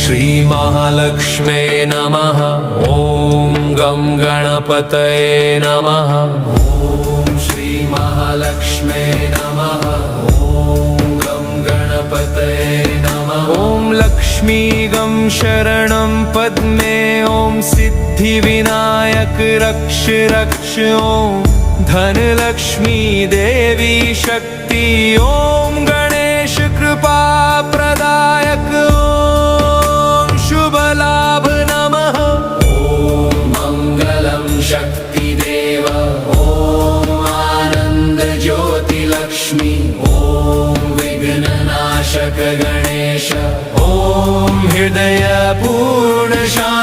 श्रीमहालक्ष्म्यै नमः। ॐ गं गणपतये नमः। ॐ श्रीमहालक्ष्म्यै नमः। ॐ गं गणपतये नमः। ॐ लक्ष्मी गं शरणं पद्मे। ॐ सिद्धिविनायक रक्ष रक्ष। ॐ धनलक्ष्मी देवी शक्ति। ॐ गणेश कृपा प्रदायक। ॐ शुभ लाभ नमः। ॐ मंगलम शक्तिदेव। ॐ आनंद ज्योति लक्ष्मी। ॐ विघ्ननाशक गणेश। ॐ हृदय पूर्ण शांति।